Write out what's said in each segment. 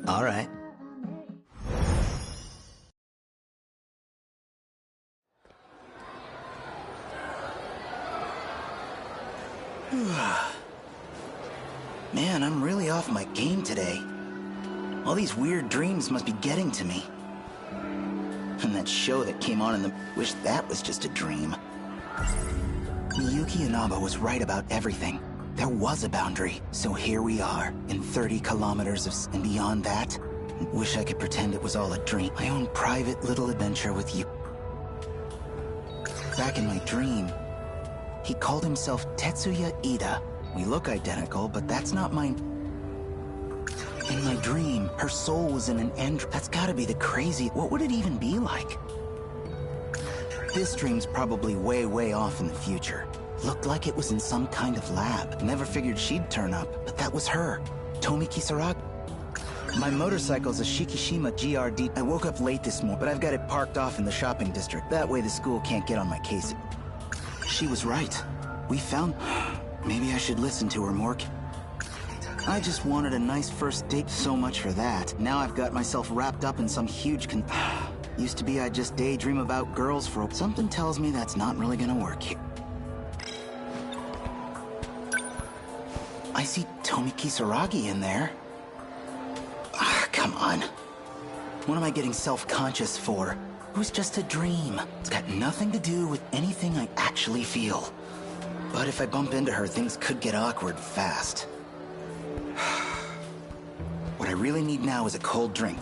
All right. Man, I'm really off my game today. All these weird dreams must be getting to me. And that show that came on in the... Wish that was just a dream. Miyuki Inaba was right about everything. There was a boundary, so here we are, in 30 kilometers of... And beyond that, wish I could pretend it was all a dream. My own private little adventure with you. Back in my dream, he called himself Tetsuya Ida. We look identical, but that's not mine. In my dream, her soul was in an android. That's gotta be the crazy... What would it even be like? This dream's probably way, way off in the future. Looked like it was in some kind of lab. Never figured she'd turn up, but that was her. Tomi Kisaragi. My motorcycle's a Shikishima GRD. I woke up late this morning, but I've got it parked off in the shopping district. That way the school can't get on my case. She was right. We found... Maybe I should listen to her more. I just wanted a nice first date, so much for that. Now I've got myself wrapped up in some huge Used to be I'd just daydream about girls for... Something tells me that's not really gonna work here. I see Tomi Kisaragi in there. Come on. What am I getting self-conscious for? It was just a dream. It's got nothing to do with anything I actually feel. But if I bump into her, things could get awkward fast. What I really need now is a cold drink.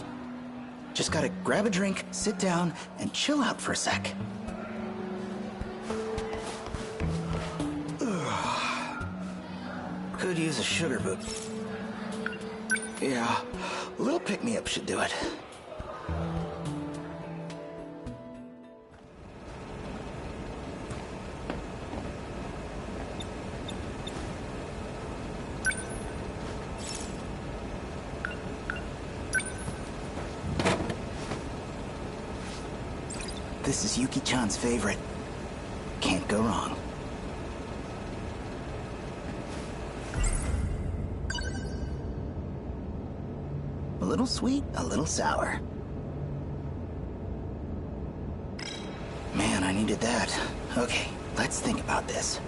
Just gotta grab a drink, sit down, and chill out for a sec. Could use a sugar boot. Yeah, a little pick-me-up should do it. This is Yuki-chan's favorite. Can't go wrong. A little sweet, a little sour. Man, I needed that. Okay, let's think about this.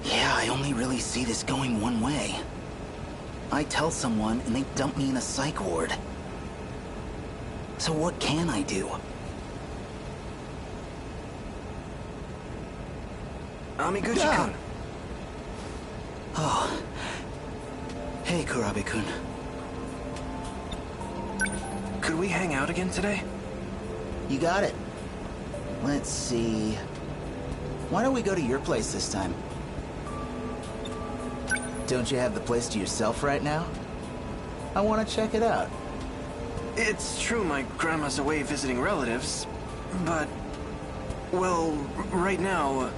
Yeah, I only really see this going one way. I tell someone, and they dump me in a psych ward. So what can I do? Amiguchi-kun. Oh. Hey, Kurabe-kun. Could we hang out again today? You got it. Let's see... Why don't we go to your place this time? Don't you have the place to yourself right now? I want to check it out. It's true my grandma's away visiting relatives, but... Well, right now...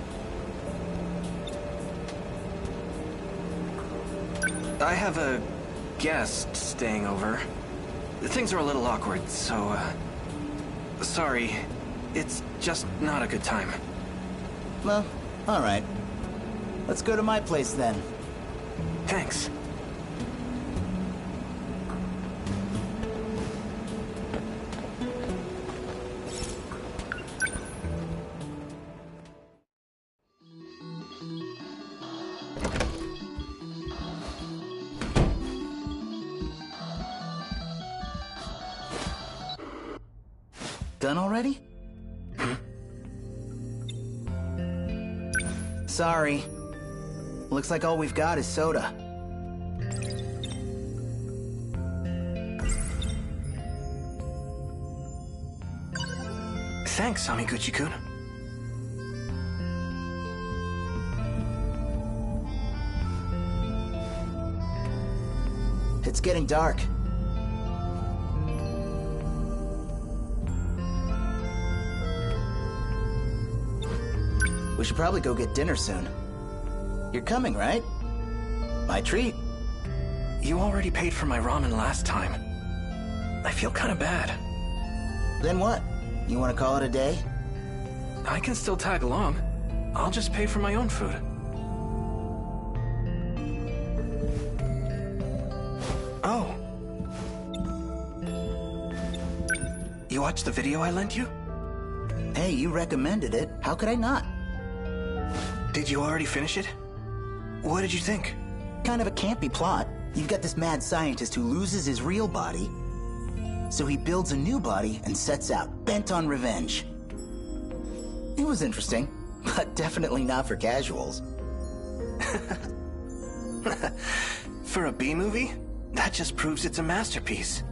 I have a guest staying over. Things are a little awkward, so... Sorry. It's just not a good time. Well, alright. Let's go to my place then. Thanks. Done already? Sorry. Looks like all we've got is soda. Thanks, Amiguchi-kun. It's getting dark. We should probably go get dinner soon. You're coming, right? My treat. You already paid for my ramen last time. I feel kind of bad. Then what? You want to call it a day? I can still tag along. I'll just pay for my own food. watch the video I lent you? Hey, you recommended it. How could I not? Did you already finish it? What did you think? Kind of a campy plot. You've got this mad scientist who loses his real body, so he builds a new body and sets out, bent on revenge. It was interesting, but definitely not for casuals. For a B-movie? That just proves it's a masterpiece.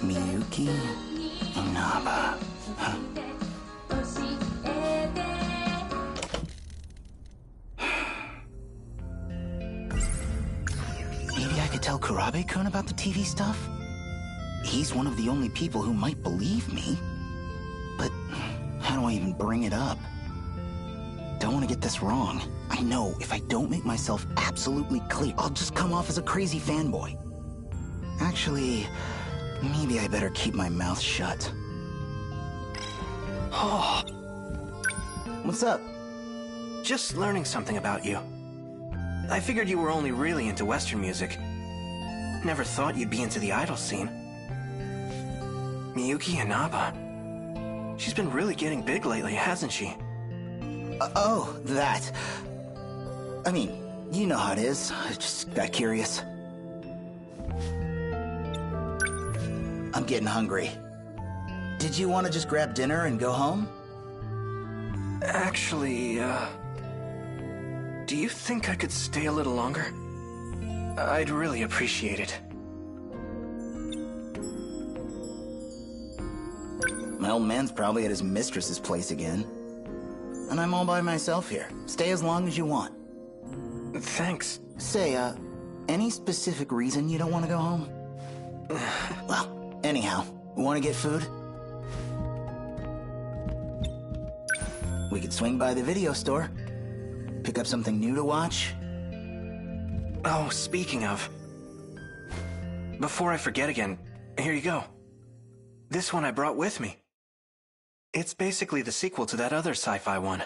Miyuki Inaba. Huh. Maybe I could tell Kurabe-kun about the TV stuff? He's one of the only people who might believe me. But how do I even bring it up? Don't want to get this wrong. I know if I don't make myself absolutely clear, I'll just come off as a crazy fanboy. Actually, maybe I better keep my mouth shut. Oh, What's up? just learning something about you. I figured you were only really into Western music. Never thought you'd be into the idol scene. Miyuki Inaba. She's been really getting big lately, hasn't she? Oh, that. I mean, you know how it is. I just got curious. I'm getting hungry. Did you want to just grab dinner and go home? Actually, do you think I could stay a little longer? I'd really appreciate it. My old man's probably at his mistress's place again. And I'm all by myself here. Stay as long as you want. Thanks. Say, any specific reason you don't want to go home? Well, anyhow, want to get food? We could swing by the video store. Pick up something new to watch. Oh, speaking of... Before I forget again, here you go. This one I brought with me. It's basically the sequel to that other sci-fi one.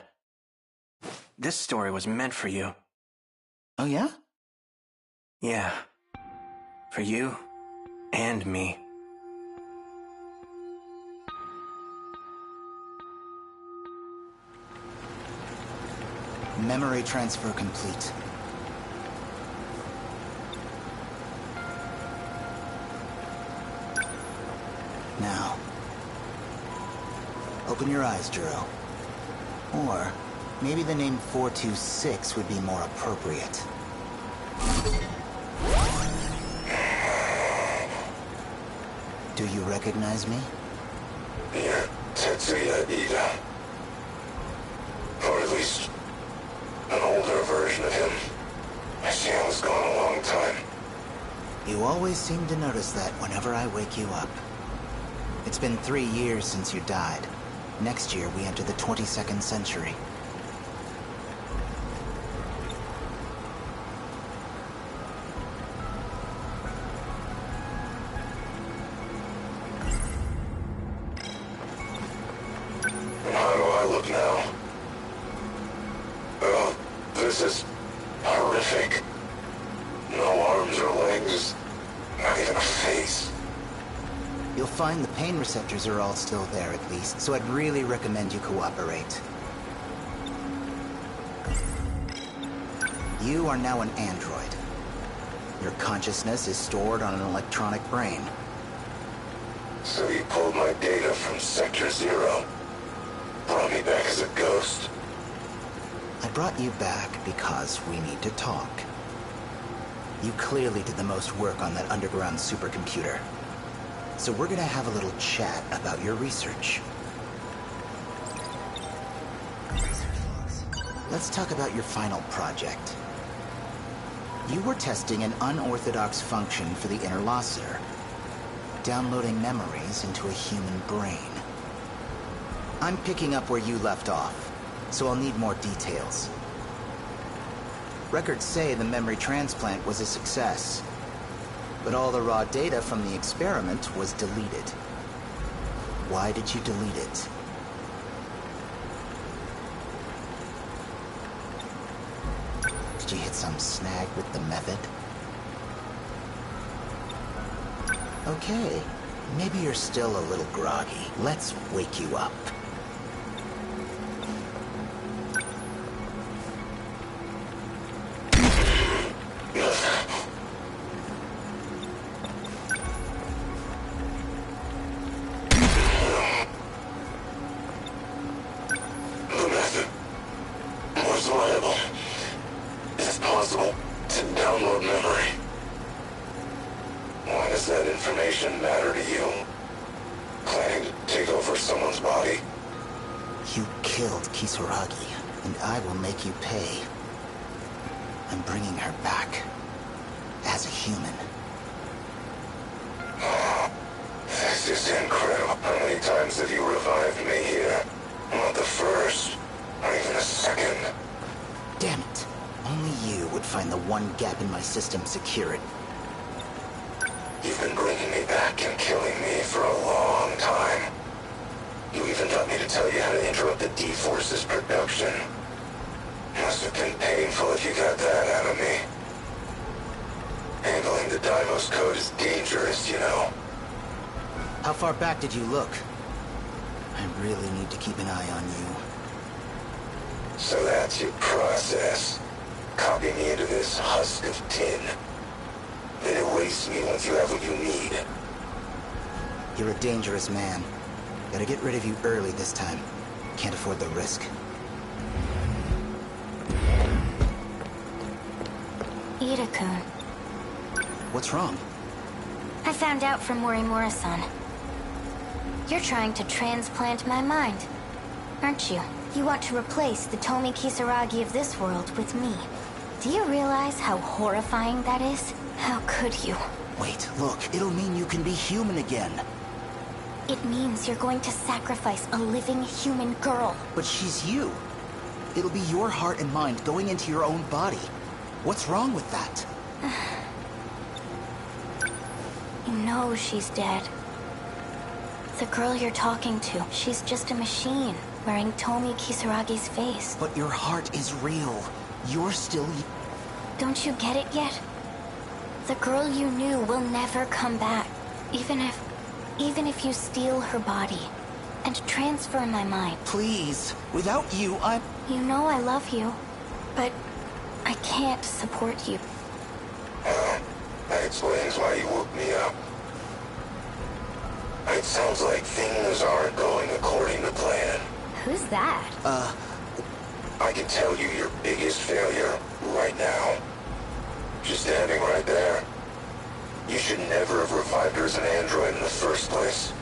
This story was meant for you. Oh, yeah? Yeah. For you and me. Memory transfer complete. Now, open your eyes, Juro. Or maybe the name 426 would be more appropriate. Do you recognize me? You're Tetsuya Ida. Or at least, an older version of him. I see I was gone a long time. You always seem to notice that whenever I wake you up. It's been 3 years since you died. Next year, we enter the 22nd century. And how do I look now? Oh, this is horrific. No arms or legs. Not even a face. You'll find the pain receptors are all still there at least, so I'd really recommend you cooperate. You are now an android. Your consciousness is stored on an electronic brain. So you pulled my data from Sector Zero. Brought me back as a ghost. I brought you back because we need to talk. You clearly did the most work on that underground supercomputer. So we're gonna have a little chat about your research. Let's talk about your final project. You were testing an unorthodox function for the interlocutor, downloading memories into a human brain. I'm picking up where you left off, so I'll need more details. Records say the memory transplant was a success, but all the raw data from the experiment was deleted. Why did you delete it? you hit some snag with the method? Okay, maybe you're still a little groggy. Let's wake you up. You pay. I'm bringing her back. As a human. This is incredible. How many times have you revived me here? Not the first. Not even the second. Damn it. Only you would find the one gap in my system secure it. You've been bringing me back and killing me for a long time. You even taught me to tell you how to interrupt the D-Force's production. Must have been painful if you got that out of me. Handling the Deimos code is dangerous, you know. How far back did you look? I really need to keep an eye on you. So that's your process. Copy me into this husk of tin. Then erase me once you have what you need. You're a dangerous man. Gotta get rid of you early this time. Can't afford the risk. Ida-kun. What's wrong? I found out from Morimura-san. You're trying to transplant my mind, aren't you? You want to replace the Tomi Kisaragi of this world with me. Do you realize how horrifying that is? How could you? Wait, look, it'll mean you can be human again. It means you're going to sacrifice a living human girl. But she's you. It'll be your heart and mind going into your own body. What's wrong with that? You know she's dead. The girl you're talking to, she's just a machine, wearing Tomi Kisaragi's face. But your heart is real. You're still... Don't you get it yet? The girl you knew will never come back. Even if you steal her body and transfer my mind. Please, without you, I'm... You know I love you, but I can't support you. That explains why you woke me up. It sounds like things aren't going according to plan. Who's that? I can tell you your biggest failure right now. She's standing right there. You should never have revived her as an android in the first place.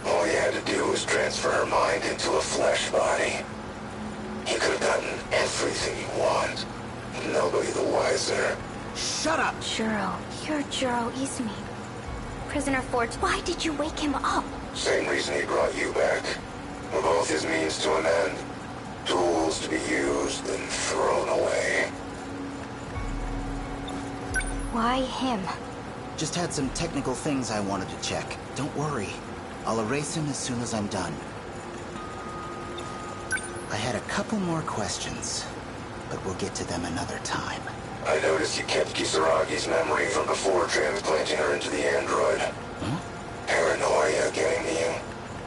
All you had to do was transfer her mind into a flesh body. You could have gotten everything you want. Nobody the wiser. Shut up! Juro. You're Juro Izumi. Prisoner Forge, why did you wake him up? Same reason he brought you back. We're both his means to an end. Tools to be used and thrown away. Why him? Just had some technical things I wanted to check. Don't worry. I'll erase him as soon as I'm done. I had a couple more questions, but we'll get to them another time. I noticed you kept Kisaragi's memory from before transplanting her into the android. Paranoia getting to you.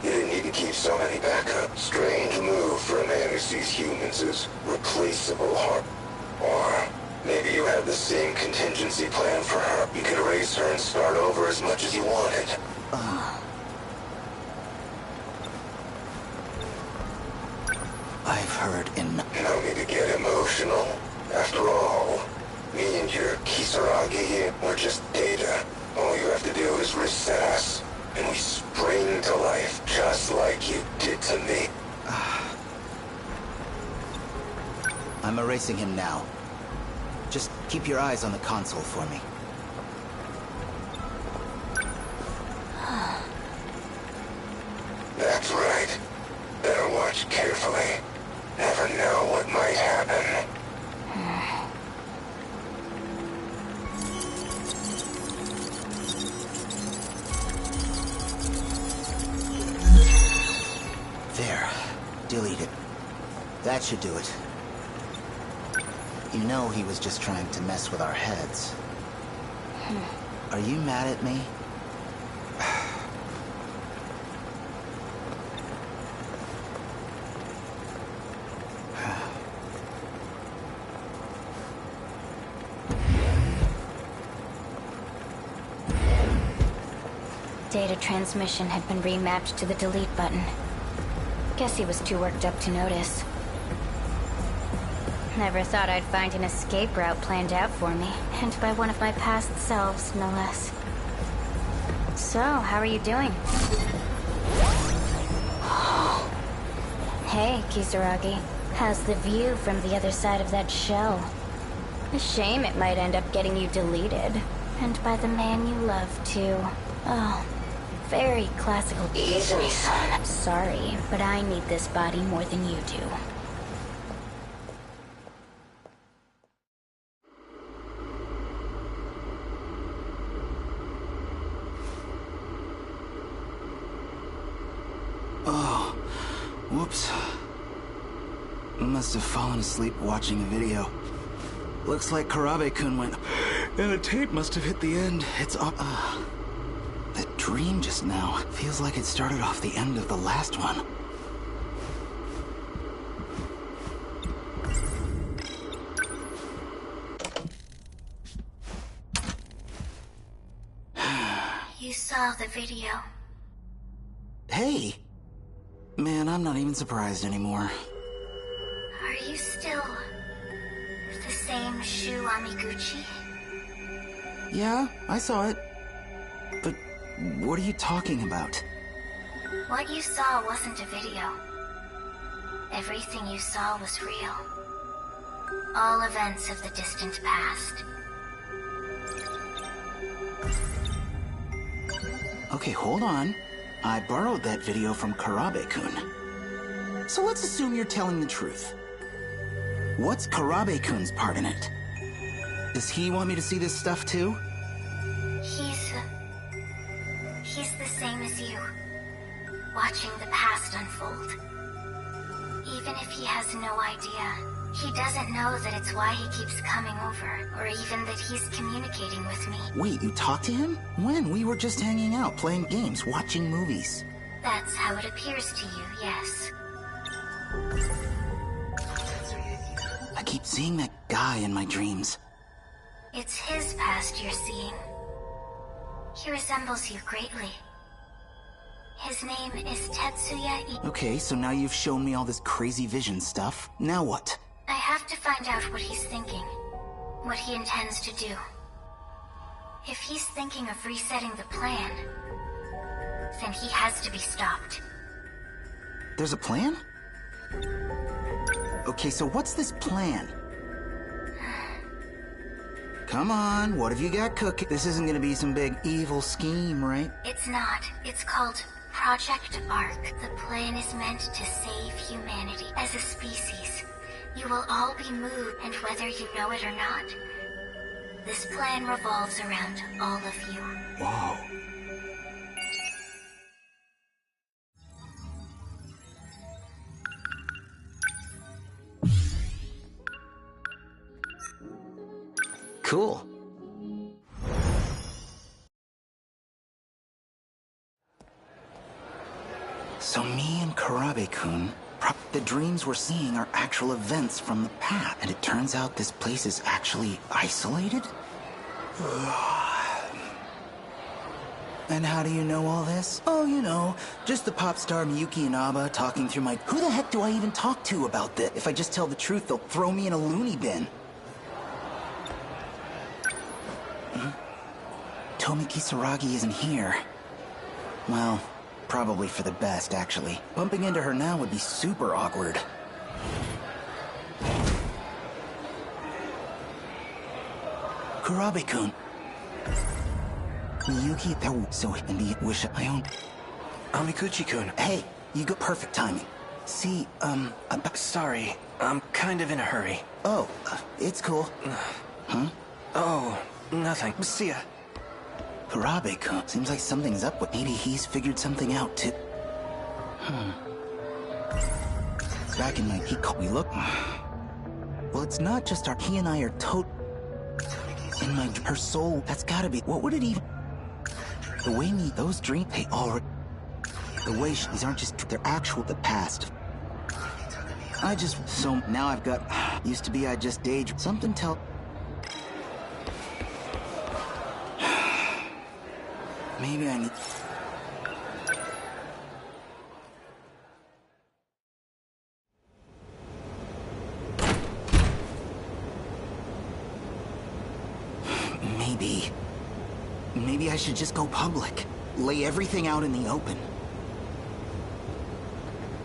You didn't need to keep so many backups. Strange move for a man who sees humans as replaceable heart. Or maybe you had the same contingency plan for her. You could erase her and start over as much as you wanted. I've heard enough. No need to get emotional. After all, me and your Kisaragi, we're just data. All you have to do is reset us, and we spring to life just like you did to me. I'm erasing him now. Just keep your eyes on the console for me. That's right. Better watch carefully. Never know what might happen. There. Delete it. That should do it. You know he was just trying to mess with our heads. Are you mad at me? Data transmission had been remapped to the delete button. Guess he was too worked up to notice. Never thought I'd find an escape route planned out for me, and by one of my past selves, no less. So, how are you doing? Hey, Kisaragi. How's the view from the other side of that shell? A shame it might end up getting you deleted. And by the man you love, too. Oh, very classical. Easy, son. Sorry, but I need this body more than you do. Oh, whoops. Must have fallen asleep watching a video. Looks like Karabe-kun went, and a tape must have hit the end. It's up. The dream just now feels like it started off the end of the last one. You saw the video. Hey! Man, I'm not even surprised anymore. Are you still the same Shu Amiguchi? Yeah, I saw it. But what are you talking about? What you saw wasn't a video. Everything you saw was real. All events of the distant past. Okay, hold on. I borrowed that video from Karabe-kun. So let's assume you're telling the truth. What's Karabe-kun's part in it? Does he want me to see this stuff too? He's the same as you. Watching the past unfold. Even if he has no idea, he doesn't know that it's why he keeps coming over, or even that he's communicating with me. Wait, you talked to him? When? We were just hanging out, playing games, watching movies. That's how it appears to you, yes. I keep seeing that guy in my dreams. It's his past you're seeing. He resembles you greatly. His name is Tetsuya Okay, so now you've shown me all this crazy vision stuff. Now what? I have to find out what he's thinking. What he intends to do. If he's thinking of resetting the plan, then he has to be stopped. There's a plan? Okay, so what's this plan? Come on, what have you got cooking? This isn't gonna be some big evil scheme, right? It's not. It's called Project Ark. The plan is meant to save humanity as a species. You will all be moved, and whether you know it or not, this plan revolves around all of you. Whoa. Cool. So me and Karabe-kun, the dreams we're seeing are actual events from the past, and it turns out this place is actually isolated? And how do you know all this? Oh, you know, just the pop star Miyuki Inaba talking through my... Who the heck do I even talk to about this? If I just tell the truth, they'll throw me in a loony bin. Tomi Kisaragi isn't here. Well, probably for the best, actually. Bumping into her now would be super awkward. Karabe-kun. Miyuki, so indeed, wish I owned... Amiguchi-kun. Hey, you got perfect timing. See, Sorry, I'm kind of in a hurry. Oh, it's cool. Huh? Oh, nothing. See ya. Karabe-kun. Seems like something's up with... Maybe he's figured something out, too. Back in my... He called me, look... Well, it's not just our... He and I are in her soul, that's gotta be... What would it even... The way those dreams, they already... The way these aren't just... They're actual, the past. So now I've got... Used to be I just daydream. Something tell... Maybe I need... Maybe I should just go public. Lay everything out in the open.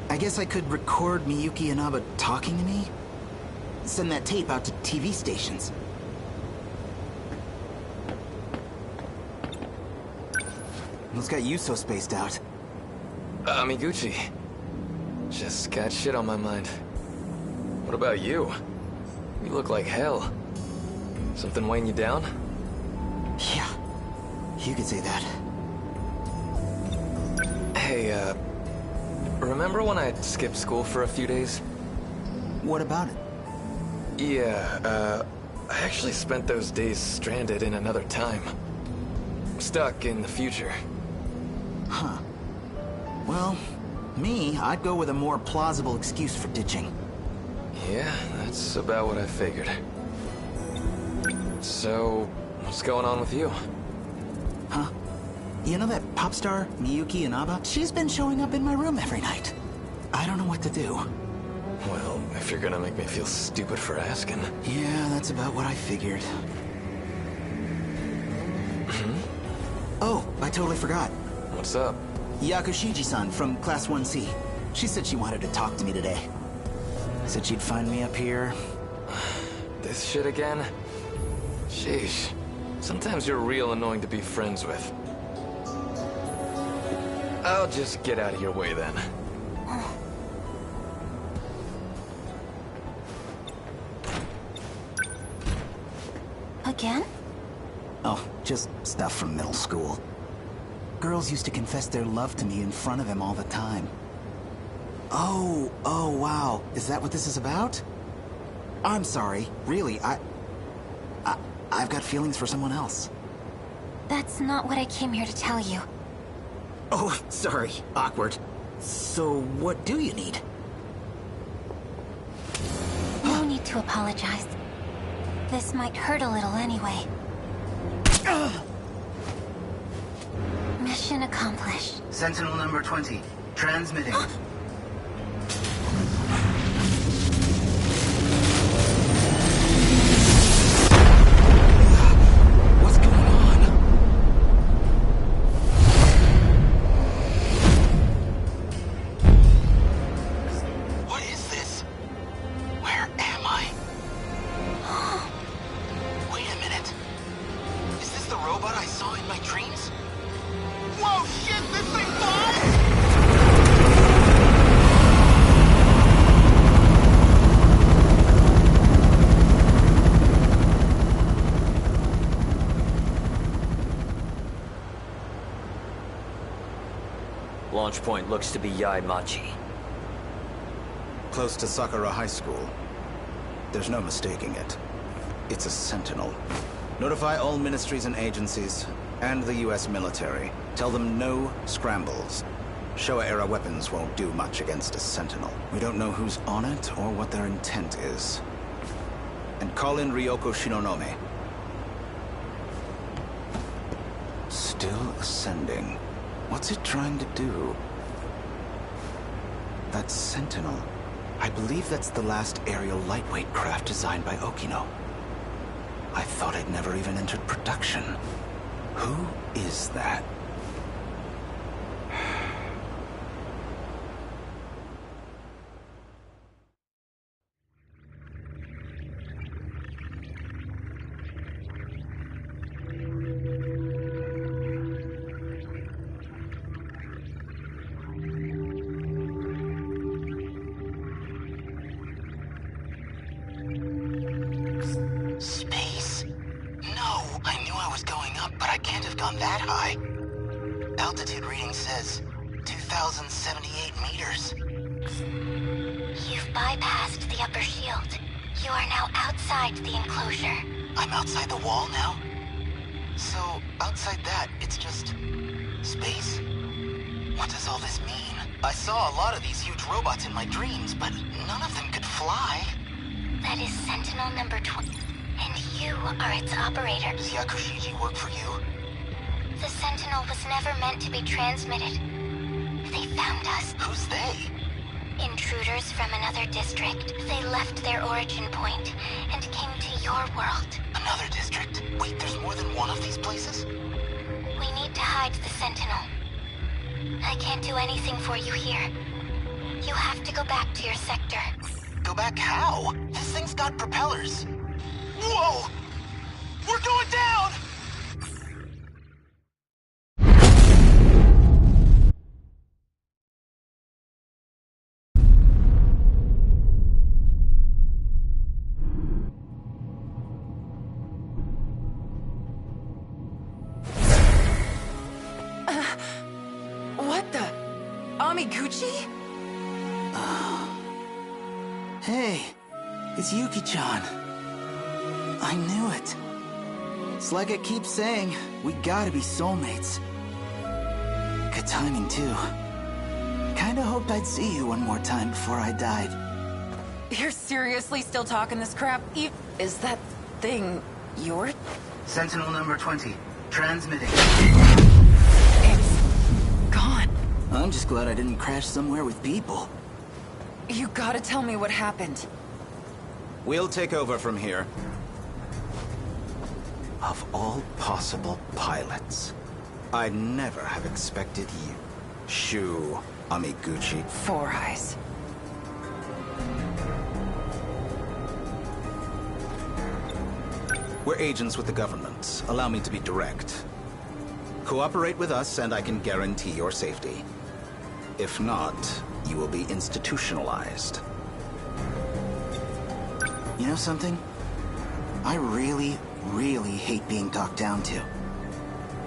I guess I could record Miyuki and Aba talking to me. Send that tape out to TV stations. What's got you so spaced out? Amiguchi. Just got shit on my mind. What about you? You look like hell. Something weighing you down? Yeah, you could say that. Hey, remember when I skipped school for a few days? What about it? Yeah, I actually spent those days stranded in another time. Stuck in the future. Huh. Well, I'd go with a more plausible excuse for ditching. Yeah, that's about what I figured. So, what's going on with you? Huh? You know that pop star, Miyuki Inaba? She's been showing up in my room every night. I don't know what to do. Well, if you're gonna make me feel stupid for asking. Yeah, that's about what I figured. Oh, I totally forgot. What's up? Yakushiji-san from Class 1C. She said she wanted to talk to me today. Said she'd find me up here. This shit again? Sheesh. Sometimes you're real annoying to be friends with. I'll just get out of your way then. Again? Oh, just stuff from middle school. Girls used to confess their love to me in front of him all the time. Oh, wow. Is that what this is about? I'm sorry. Really, I've got feelings for someone else. That's not what I came here to tell you. Oh, sorry. Awkward. So, what do you need? No need to apologize. This might hurt a little anyway. Mission accomplished. Sentinel number 20. Transmitting. What's going on? What is this? Where am I? Wait a minute. Is this the robot I saw in my dreams? Whoa, shit, this thing flies! Launch point looks to be Yaimachi. Close to Sakura High School. There's no mistaking it. It's a Sentinel. Notify all ministries and agencies, and the US military. Tell them no scrambles. Showa-era weapons won't do much against a Sentinel. We don't know who's on it or what their intent is. And call in Ryoko Shinonome. Still ascending. What's it trying to do? That Sentinel. I believe that's the last aerial lightweight craft designed by Okino. I thought it never even entered production. Who is that? Space? No, I knew I was going up, but I can't have gone that high. Altitude reading says 2,078 meters. You've bypassed the upper shield. You are now outside the enclosure. I'm outside the wall now? So, outside that, it's just... space? What does all this mean? I saw a lot of these huge robots in my dreams, but none of them could fly. That is Sentinel number 20. And you are its operator. Does Yakushiji work for you? The Sentinel was never meant to be transmitted. They found us. Who's they? Intruders from another district. They left their origin point and came to your world. Another district? Wait, there's more than one of these places? We need to hide the Sentinel. I can't do anything for you here. You have to go back to your sector. Go back how? This thing's got propellers. Whoa! We're going down! What the? Amiguchi? Hey, it's Yuki-chan. I knew it. It's like I keep saying, we gotta be soulmates. Good timing, too. Kinda hoped I'd see you one more time before I died. You're seriously still talking this crap? Is that thing your... Sentinel number 20, transmitting. It's gone. I'm just glad I didn't crash somewhere with people. You gotta tell me what happened. We'll take over from here. Of all possible pilots, I'd never have expected you, Shu Amiguchi. Four Eyes. We're agents with the government. Allow me to be direct. Cooperate with us and I can guarantee your safety. If not, you will be institutionalized. You know something? I really hate being talked down to.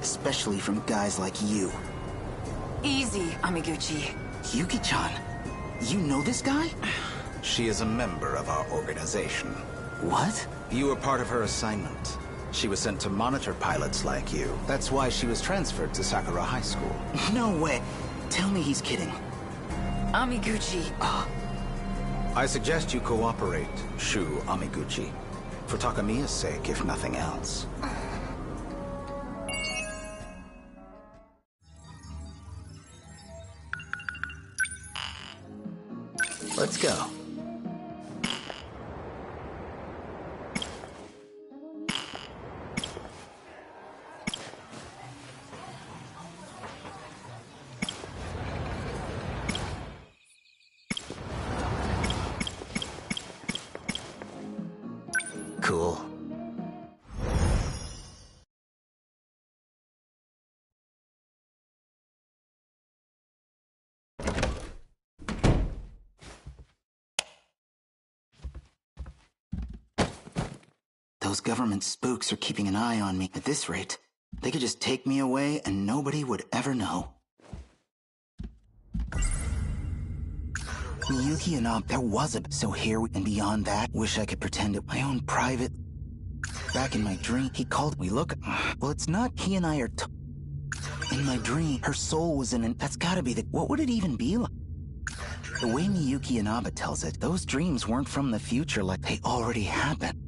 Especially from guys like you. Easy, Amiguchi. Yuki-chan, you know this guy? She is a member of our organization. What? You were part of her assignment. She was sent to monitor pilots like you. That's why she was transferred to Sakura High School. No way. Tell me he's kidding. Amiguchi. I suggest you cooperate, Shu Amiguchi. For Takamiya's sake, if nothing else. Let's go. Cool. Those government spooks are keeping an eye on me. At this rate, they could just take me away and nobody would ever know. Yuki and there was a... So here and beyond that, wish I could pretend it my own private... Back in my dream, he called... We look... Well, it's not he and I are... In my dream, her soul was in an... That's gotta be the... What would it even be like? The way Miyuki Inaba tells it, those dreams weren't from the future like they already happened.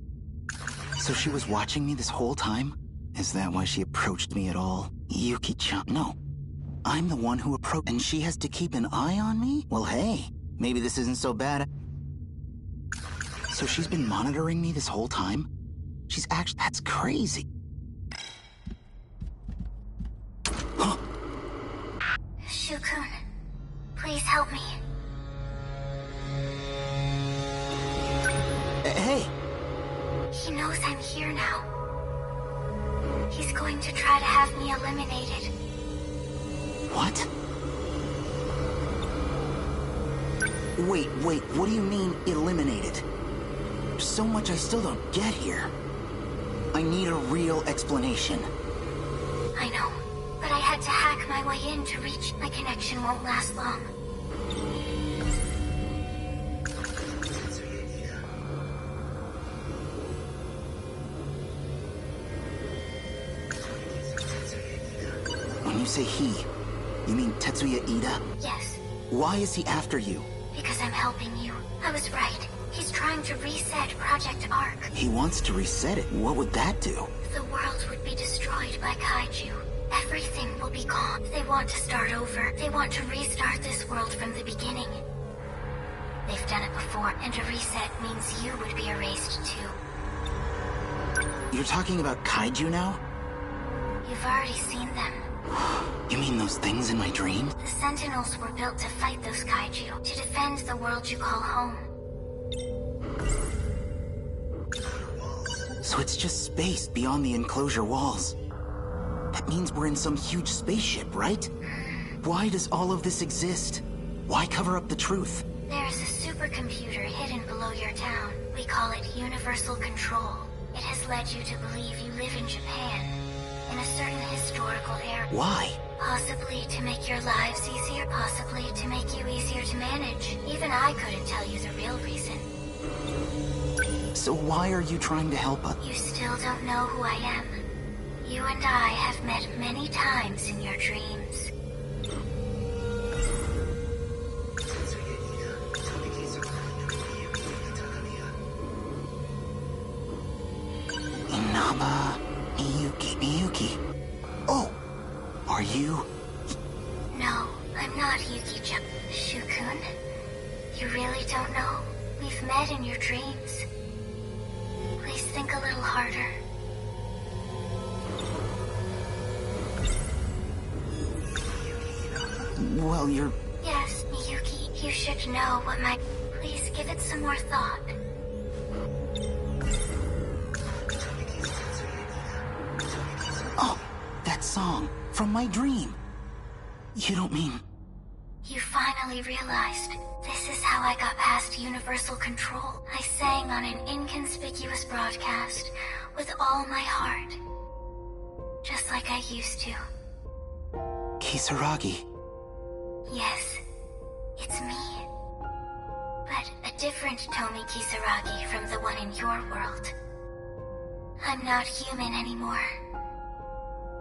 So she was watching me this whole time? Is that why she approached me at all? Yuki-chan... No. I'm the one who approached... And she has to keep an eye on me? Well, hey... Maybe this isn't so bad. So she's been monitoring me this whole time? She's actually... That's crazy. Huh? Shukun, please help me. Hey! He knows I'm here now. He's going to try to have me eliminated. What? Wait, what do you mean, eliminated? There's so much I still don't get here. I need a real explanation. I know, but I had to hack my way in to reach. My connection won't last long. When you say he, you mean Tetsuya Ida? Yes, Why is he after you? because I'm helping you. I was right. He's trying to reset Project Ark. He wants to reset it. What would that do? The world would be destroyed by kaiju. Everything will be gone. They want to start over. They want to restart this world from the beginning. They've done it before, and a reset means you would be erased too. You're talking about kaiju now? You've already seen them. You mean those things in my dream? The Sentinels were built to fight those kaiju, to defend the world you call home. So it's just space beyond the enclosure walls. That means we're in some huge spaceship, right? Why does all of this exist? Why cover up the truth? There's a supercomputer hidden below your town. We call it Universal Control. It has led you to believe you live in Japan, in a certain historical era. Why? Possibly to make your lives easier, possibly to make you easier to manage. Even I couldn't tell you the real reason. So why are you trying to help us? You still don't know who I am. You and I have met many times in your dreams. Inaba, Miyuki. Oh, are you? No, I'm not Yuki-chan. Shukun, you really don't know? We've met in your dreams. Please think a little harder. Well, you're... Yes, Miyuki, you should know what my... Please give it some more thought. Oh, that song from my dream. You don't mean... You finally realized this is how I got past Universal Control. I sang on an inconspicuous broadcast with all my heart. Just like I used to. Kisaragi. Yes, it's me. But a different Tomi Kisaragi from the one in your world. I'm not human anymore.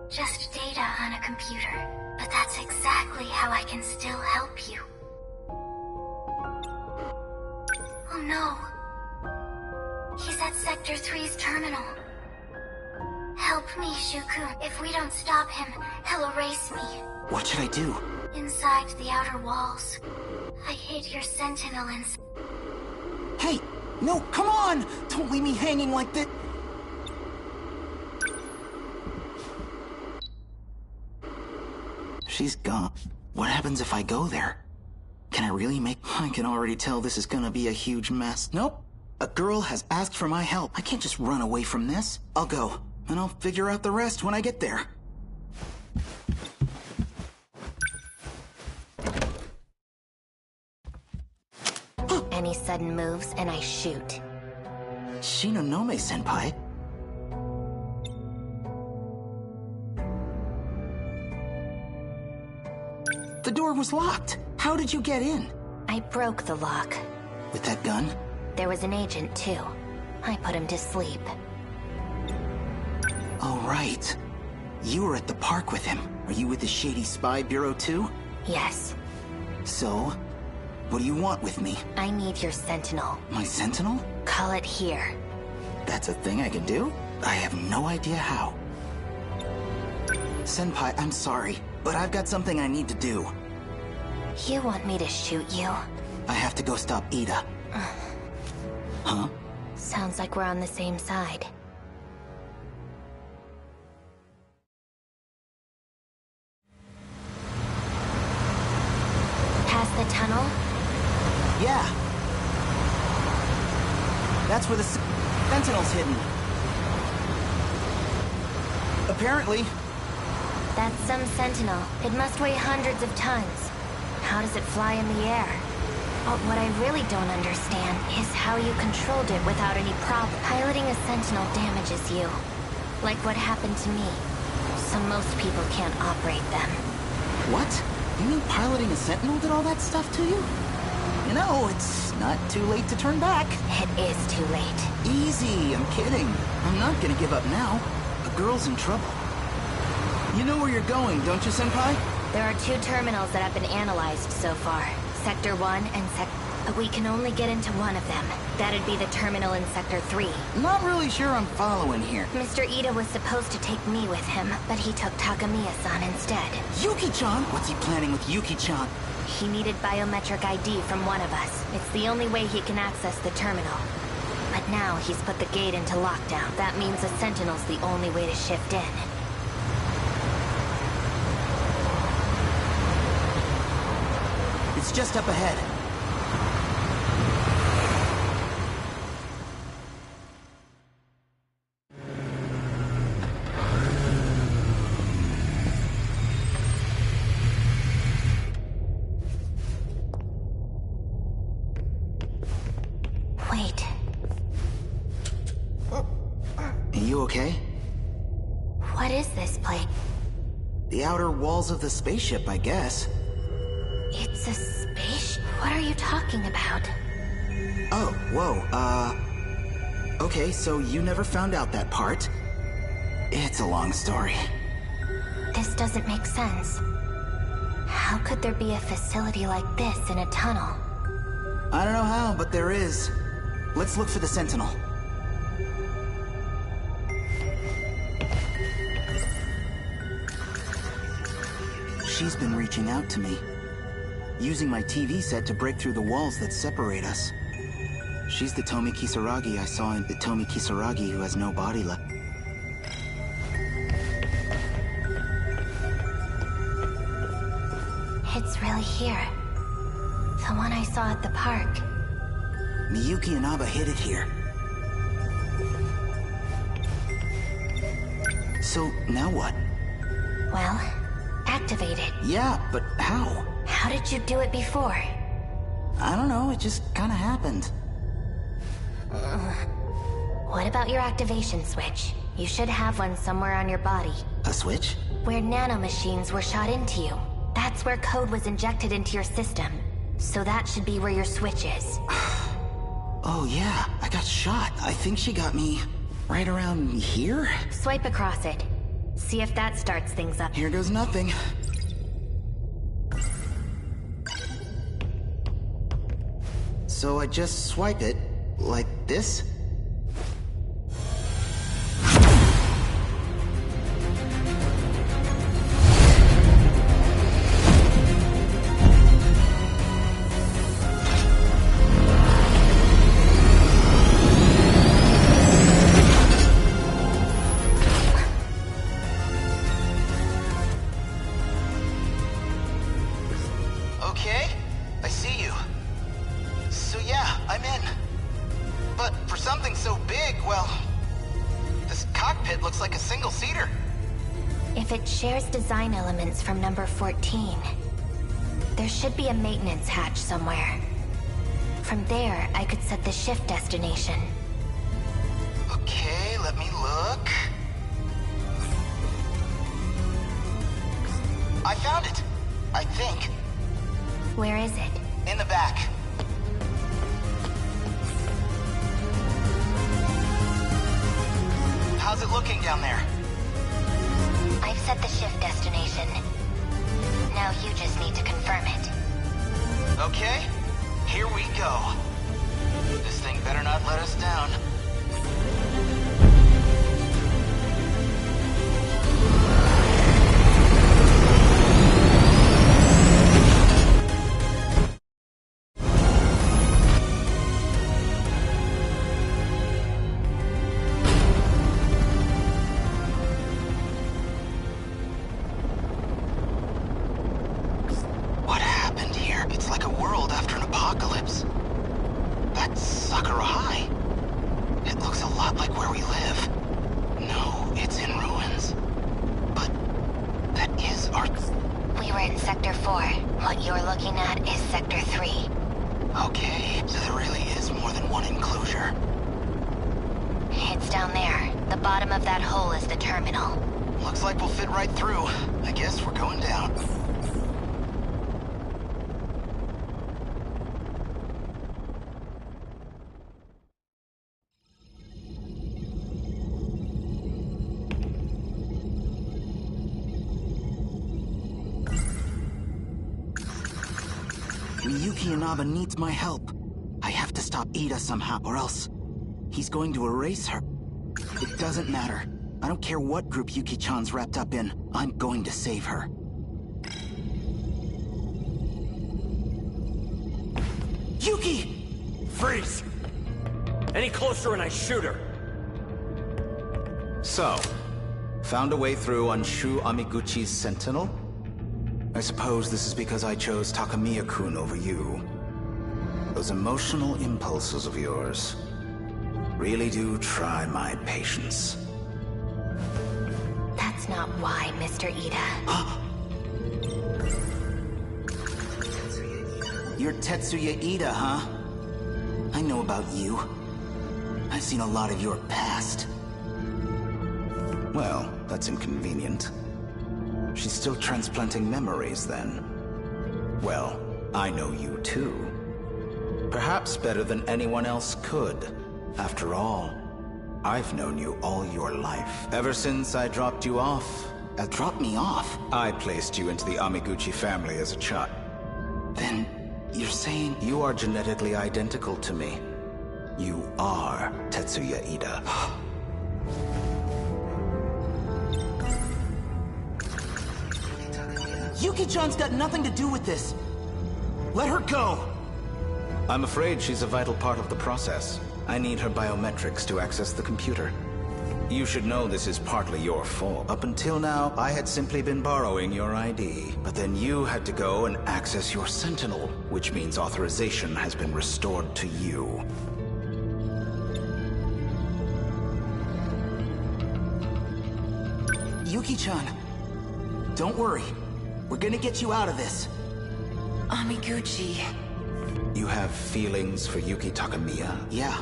Just data on a computer. But that's exactly how I can still help you. Oh no. He's at Sector 3's terminal. Help me, Shukun. If we don't stop him, he'll erase me. What should I do? Inside the outer walls. I hid your sentinel inside. Hey, no, come on! Don't leave me hanging like this. She's gone. What happens if I go there? Can I really make... I can already tell this is gonna be a huge mess. Nope. A girl has asked for my help. I can't just run away from this. I'll go, and I'll figure out the rest when I get there. Any sudden moves, and I shoot. Shinonome-senpai? The door was locked. How did you get in? I broke the lock. With that gun? There was an agent, too. I put him to sleep. Oh, right. You were at the park with him. Are you with the Shady Spy Bureau, too? Yes. So, what do you want with me? I need your sentinel. My sentinel? Call it here. That's a thing I can do? I have no idea how. Senpai, I'm sorry, but I've got something I need to do. You want me to shoot you? I have to go stop Ida. Huh? Sounds like we're on the same side. Past the tunnel? Yeah. That's where the Sentinel's hidden. Apparently. That's some sentinel. It must weigh hundreds of tons. How does it fly in the air? But what I really don't understand is how you controlled it without any problem. Piloting a sentinel damages you. Like what happened to me. So most people can't operate them. What? You mean piloting a Sentinel did all that stuff to you? You know, it's not too late to turn back. It is too late. Easy, I'm kidding. I'm not gonna give up now. The girl's in trouble. You know where you're going, don't you, Senpai? There are 2 terminals that have been analyzed so far. Sector 1 and But we can only get into one of them. That'd be the terminal in Sector 3. Not really sure I'm following here. Mr. Ida was supposed to take me with him, but he took Takamiya-san instead. Yuki-chan? What's he planning with Yuki-chan? He needed biometric ID from one of us. It's the only way he can access the terminal. But now he's put the gate into lockdown. That means the Sentinel's the only way to shift in. It's just up ahead. Wait. Are you okay? What is this place? The outer walls of the spaceship, I guess. It's a space? What are you talking about? Oh, whoa, okay, so you never found out that part. It's a long story. This doesn't make sense. How could there be a facility like this in a tunnel? I don't know how, but there is. Let's look for the Sentinel. She's been reaching out to me, using my TV set to break through the walls that separate us. She's the Tomi Kisaragi I saw in the Tomi Kisaragi who has no body left. It's really here. The one I saw at the park. Miyuki and Abba hid it here. So, now what? Well, activate it. Yeah, but how? How did you do it before? I don't know, it just kinda happened. What about your activation switch? You should have one somewhere on your body. A switch? Where nanomachines were shot into you. That's where code was injected into your system. So that should be where your switch is. Oh yeah, I got shot. I think she got me right around here? Swipe across it. See if that starts things up. Here goes nothing. So I just swipe it, like this? Okay, I see you. So yeah, I'm in. But for something so big, well, this cockpit looks like a single-seater. If it shares design elements from number 14, there should be a maintenance hatch somewhere. From there, I could set the shift destination. Okay, let me look. I found it, I think. Where is it? In the back. How's it looking down there? I've set the shift destination. Now you just need to confirm it. Okay, here we go. This thing better not let us down. What happened here? It's like a world after an apocalypse. That's Sakura High. It looks a lot like where we live. No, it's in ruins. But that is our... We were in Sector 4. What you're looking at is Sector 3. Okay, so there really is more than one enclosure. It's down there. The bottom of that hole is the terminal. Looks like we'll fit right through. I guess we're going down. Yuki Inaba needs my help. I have to stop Ida somehow, or else he's going to erase her. It doesn't matter. I don't care what group Yuki-chan's wrapped up in. I'm going to save her. Yuki! Freeze! Any closer and I shoot her. So, found a way through on Shu Amiguchi's Sentinel? I suppose this is because I chose Takamiya-kun over you. Those emotional impulses of yours really do try my patience. That's not why, Mr. Ida. You're Tetsuya Ida, huh? I know about you. I've seen a lot of your past. Well, that's inconvenient. She's still transplanting memories, then. Well, I know you too. Perhaps better than anyone else could. After all, I've known you all your life. Ever since I dropped you off. Dropped me off? I placed you into the Amiguchi family as a child. Then, you're saying... You are genetically identical to me. You are Tetsuya Ida. Yuki-chan's got nothing to do with this. Let her go! I'm afraid she's a vital part of the process. I need her biometrics to access the computer. You should know this is partly your fault. Up until now, I had simply been borrowing your ID. But then you had to go and access your Sentinel, which means authorization has been restored to you. Yuki-chan, don't worry. We're gonna get you out of this. Amiguchi. You have feelings for Yuki Takamiya? Yeah.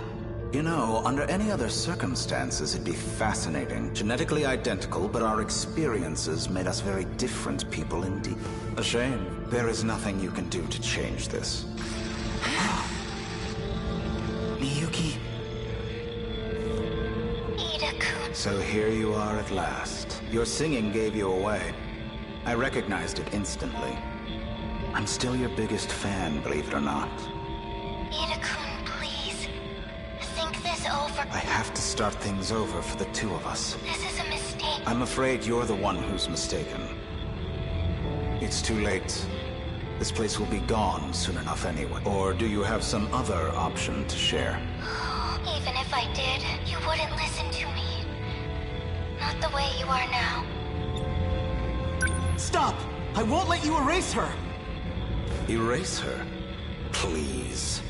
You know, under any other circumstances, it'd be fascinating. Genetically identical, but our experiences made us very different people indeed. A shame. There is nothing you can do to change this. Miyuki. Ida-kun. So here you are at last. Your singing gave you away. I recognized it instantly. I'm still your biggest fan, believe it or not. Ida-kun, please. Think this over. I have to start things over for the two of us. This is a mistake. I'm afraid you're the one who's mistaken. It's too late. This place will be gone soon enough anyway. Or do you have some other option to share? Even if I did, you wouldn't listen to me. Not the way you are now. Stop! I won't let you erase her! Erase her? Please.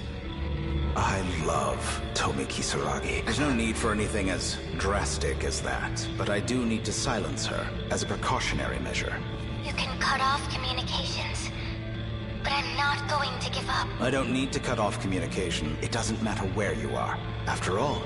I love Tomi Kisaragi. There's no need for anything as drastic as that, but I do need to silence her as a precautionary measure. You can cut off communications, but I'm not going to give up. I don't need to cut off communication. It doesn't matter where you are. After all,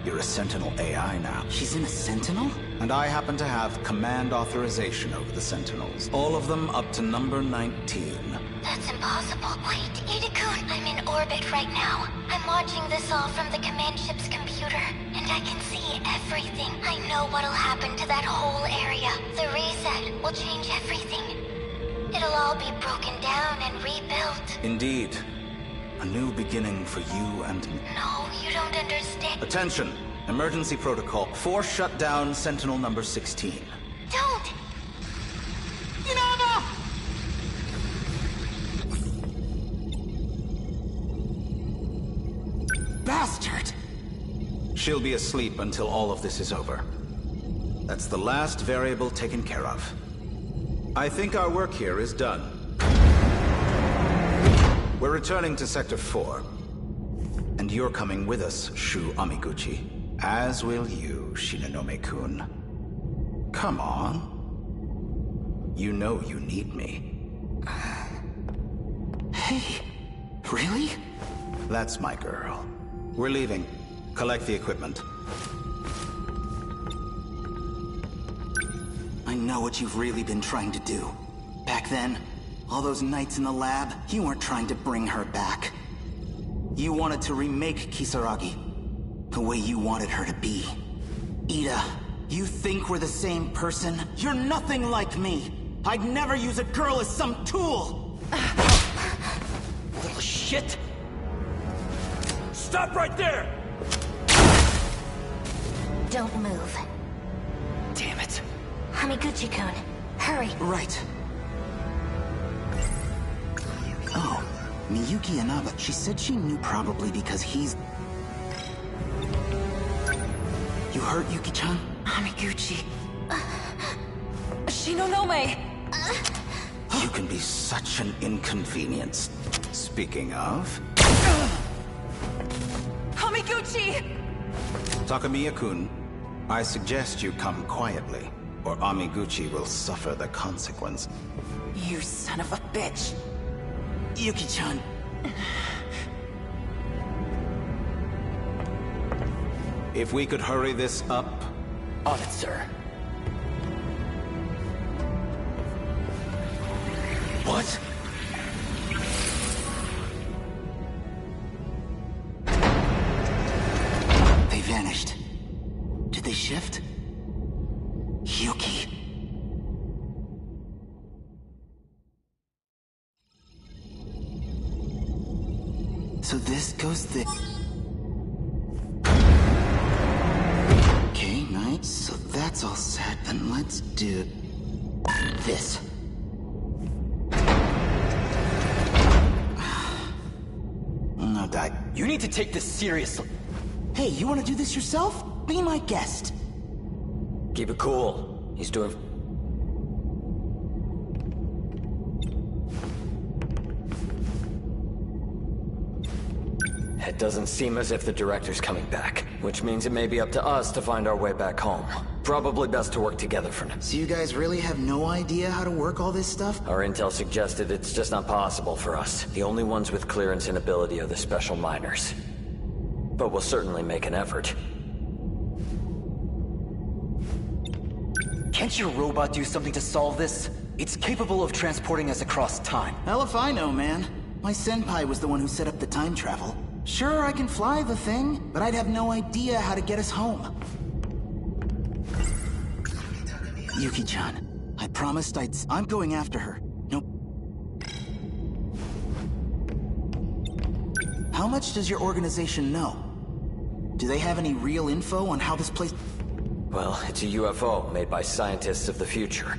you're a Sentinel AI now. She's in a Sentinel? And I happen to have command authorization over the Sentinels. All of them up to number 19. That's impossible. Wait, Ida-kun, I'm in orbit right now. I'm watching this all from the command ship's computer, and I can see everything. I know what'll happen to that whole area. The reset will change everything. It'll all be broken down and rebuilt. Indeed. A new beginning for you and me. No, you don't understand. Attention! Emergency protocol. Force shut down Sentinel number 16. Don't! Inaba! Bastard! She'll be asleep until all of this is over. That's the last variable taken care of. I think our work here is done. We're returning to Sector 4. And you're coming with us, Shu Amiguchi. As will you, Shinonome-kun. Come on. You know you need me. Hey, really? That's my girl. We're leaving. Collect the equipment. I know what you've really been trying to do. Back then, all those nights in the lab, you weren't trying to bring her back. You wanted to remake Kisaragi, the way you wanted her to be. Ida, you think we're the same person? You're nothing like me! I'd never use a girl as some tool! shit! Stop right there! Don't move. Damn it. Hamiguchi-kun, hurry. Right. Oh, Miyuki Inaba. She said she knew probably because he's... You hurt, Yuki-chan? Hamiguchi. Shinonome! You can be such an inconvenience. Speaking of... Hamiguchi! Takamiya-kun, I suggest you come quietly, or Amiguchi will suffer the consequence. You son of a bitch! Yuki-chan. If we could hurry this up... On it, sir. What? They vanished. Did they shift? Yuki. So this goes the... Okay, nice. So that's all set. Then let's do... this. No, die. You need to take this seriously. Hey, you want to do this yourself? Be my guest. Keep it cool. He's doing... It doesn't seem as if the director's coming back, which means it may be up to us to find our way back home. Probably best to work together for now. So you guys really have no idea how to work all this stuff? Our intel suggested it's just not possible for us. The only ones with clearance and ability are the special miners. But we'll certainly make an effort. Can't your robot do something to solve this? It's capable of transporting us across time. Hell if I know, man. My senpai was the one who set up the time travel. Sure, I can fly the thing, but I'd have no idea how to get us home. Yuki-chan, I promised I'm going after her. Nope. How much does your organization know? Do they have any real info on how this place... Well, it's a UFO made by scientists of the future.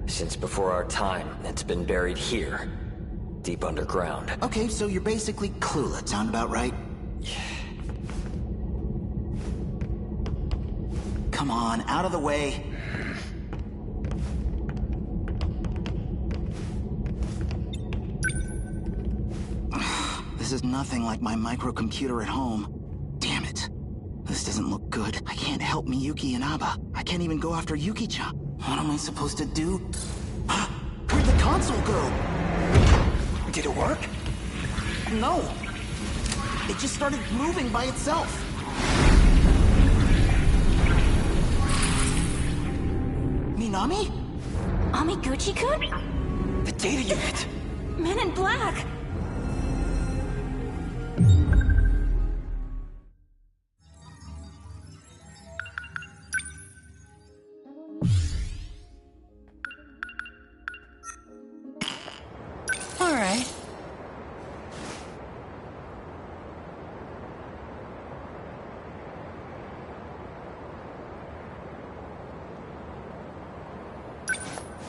Since before our time, it's been buried here. Deep underground. Okay, so you're basically clueless. Sound about right? Come on, out of the way. This is nothing like my microcomputer at home. Damn it. This doesn't look good. I can't help Miyuki Inaba. I can't even go after Yuki-chan. What am I supposed to do? Where'd the console go? Did it work? No. It just started moving by itself. Minami? Amiguchi-kun? The data unit! Men in Black! All right.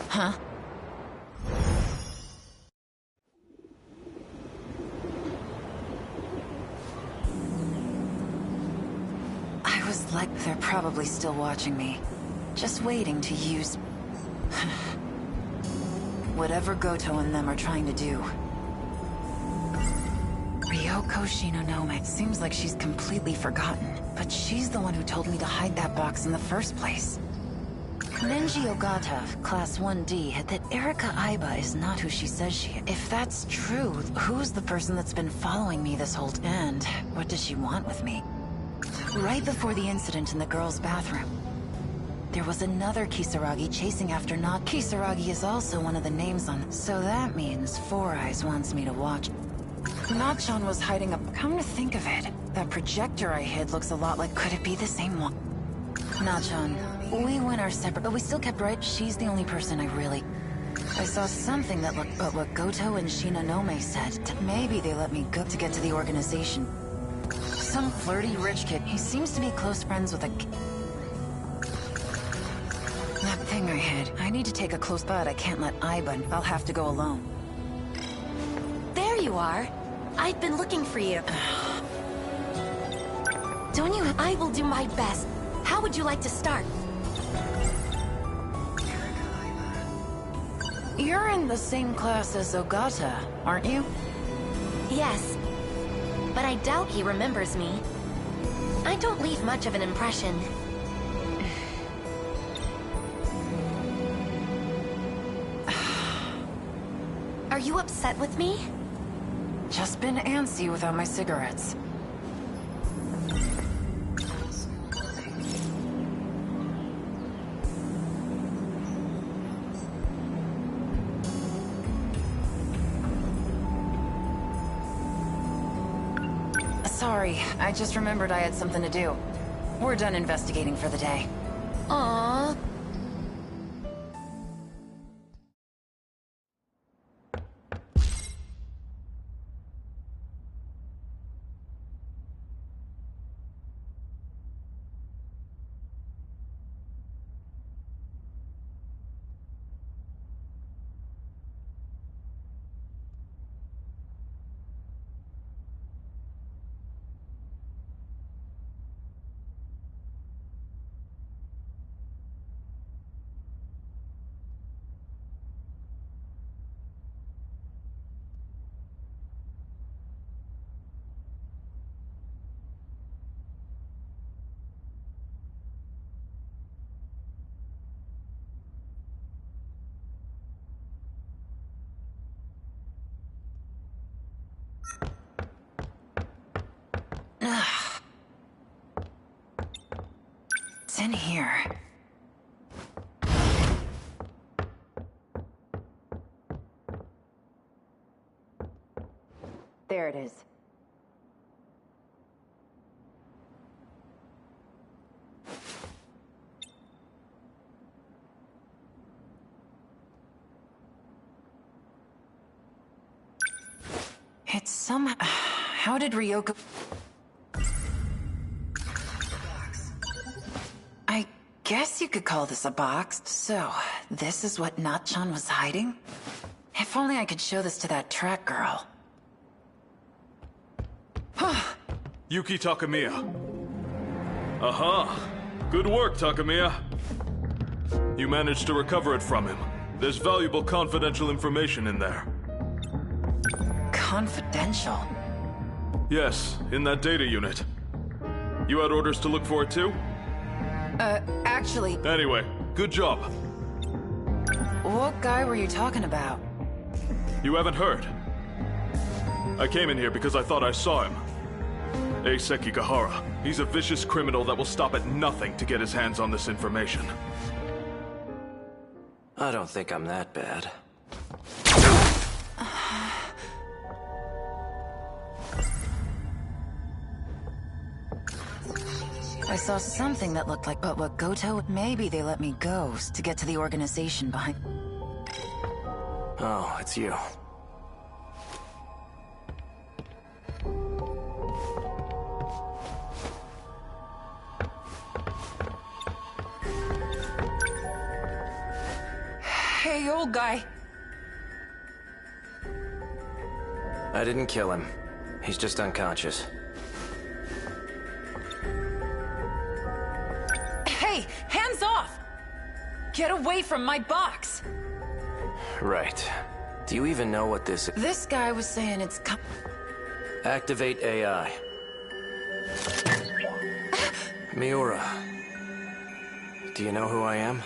Huh? I was like, they're probably still watching me. Just waiting to use... whatever Goto and them are trying to do. Ryoko Shinonome. Seems like she's completely forgotten. But she's the one who told me to hide that box in the first place. Nenji Ogata, Class 1D, had that Erika Aiba is not who she says she is. If that's true, who's the person that's been following me this whole time? And what does she want with me? Right before the incident in the girls' bathroom, there was another Kisaragi chasing after Not. Kisaragi is also one of the names on... So that means Four Eyes wants me to watch. Nachan was hiding up... Come to think of it, that projector I hid looks a lot like... Could it be the same one? Nachan, we went our separate... But we still kept right. She's the only person I really... I saw something that looked but what Goto and Shinonome said. Maybe they let me go to get to the organization. Some flirty rich kid. He seems to be close friends with a... That thing I hid. I need to take a close but I can't let Iba. I'll have to go alone. There you are. I've been looking for you. Don't you? I will do my best. How would you like to start? You're in the same class as Ogata, aren't you? Yes. But I doubt he remembers me. I don't leave much of an impression. Are you upset with me? Just been antsy without my cigarettes. Sorry, I just remembered I had something to do. We're done investigating for the day. Aww. It's in here. There it is. It's some... How did Ryoko... I guess you could call this a box. So, this is what Natchan was hiding? If only I could show this to that track girl. Yuki Takamiya. Aha! Good work, Takamiya. You managed to recover it from him. There's valuable confidential information in there. Confidential? Yes, in that data unit. You had orders to look for it too? Actually... Anyway, good job. What guy were you talking about? You haven't heard? I came in here because I thought I saw him. Eiseki Gahara. He's a vicious criminal that will stop at nothing to get his hands on this information. I don't think I'm that bad. I saw something that looked like but what Goto... Maybe they let me go to get to the organization behind... Oh, it's you. Hey, old guy. I didn't kill him. He's just unconscious. Hey, hands off! Get away from my box! Right. Do you even know what this is? This guy was saying it's... Activate AI. Miura. Do you know who I am?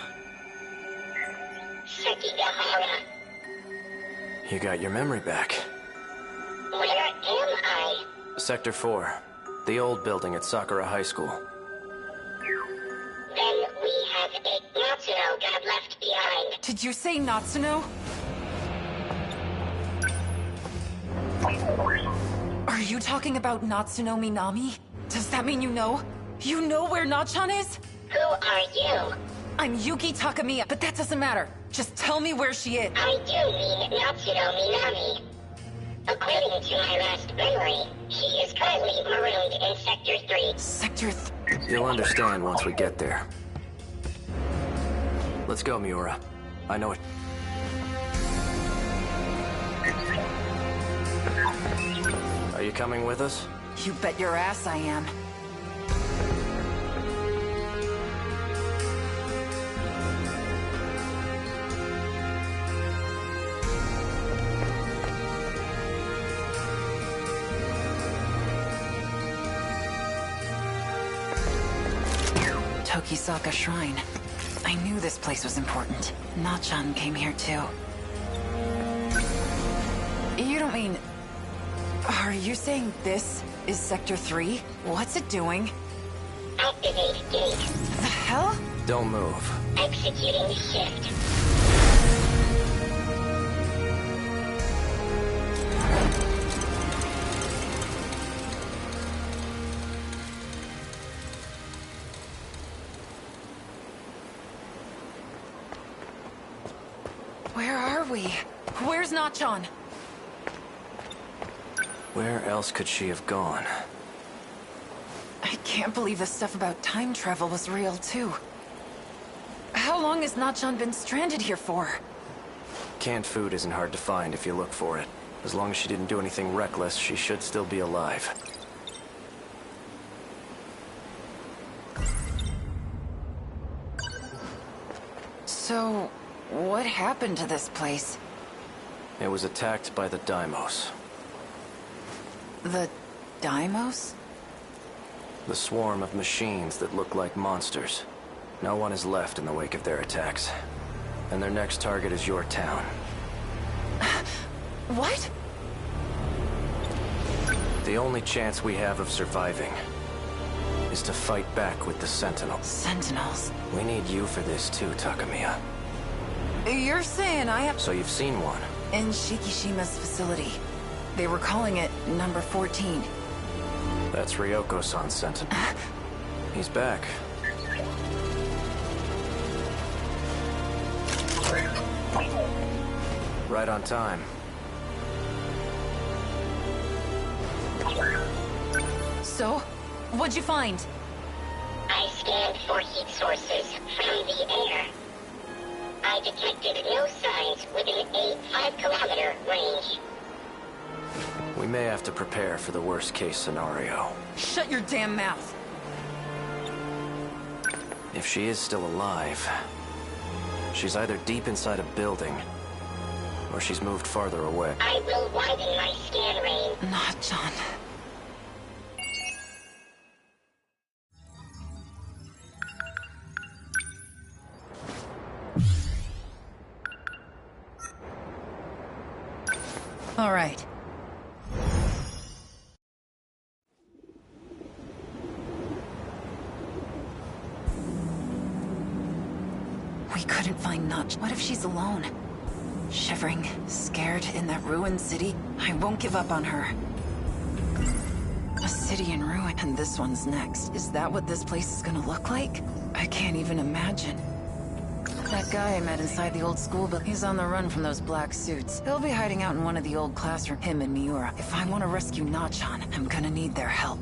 You got your memory back. Where am I? Sector 4. The old building at Sakura High School. Then we have a Natsuno got left behind. Did you say Natsuno? Are you talking about Natsuno Minami? Does that mean you know? You know where Natchan is? Who are you? I'm Yuki Takamiya, but that doesn't matter. Just tell me where she is. I do mean Natsudo Minami. According to my last memory, she is currently marooned in Sector 3. Sector You'll understand once we get there. Let's go, Miura. I know it. Are you coming with us? You bet your ass I am. Tokisaka Shrine. I knew this place was important. Nachan came here too. You don't mean... Are you saying this is Sector 3? What's it doing? Activate gate. The hell? Don't move. Executing shift. Where are we? Where's Nachan? Where else could she have gone? I can't believe the stuff about time travel was real, too. How long has Nachan been stranded here for? Canned food isn't hard to find if you look for it. As long as she didn't do anything reckless, she should still be alive. So, what happened to this place? It was attacked by the Daimos. The Daimos? The swarm of machines that look like monsters. No one is left in the wake of their attacks. And their next target is your town. What? The only chance we have of surviving is to fight back with the Sentinels. Sentinels? We need you for this too, Takamiya. You're saying I have... So you've seen one? In Shikishima's facility. They were calling it number 14. That's Ryoko-san's Sentinel. He's back. Right on time. So, what'd you find? I scanned for heat sources from the air. I detected no signs within a 5-kilometer range. We may have to prepare for the worst-case scenario. Shut your damn mouth! If she is still alive, she's either deep inside a building, or she's moved farther away. I will widen my scan range. Not John. All right. We couldn't find Notch. What if she's alone? Shivering, scared in that ruined city? I won't give up on her. A city in ruin, and this one's next. Is that what this place is gonna look like? I can't even imagine. That guy I met inside the old school building, he's on the run from those black suits. He'll be hiding out in one of the old classrooms, him and Miura. If I want to rescue Nachan, I'm gonna need their help.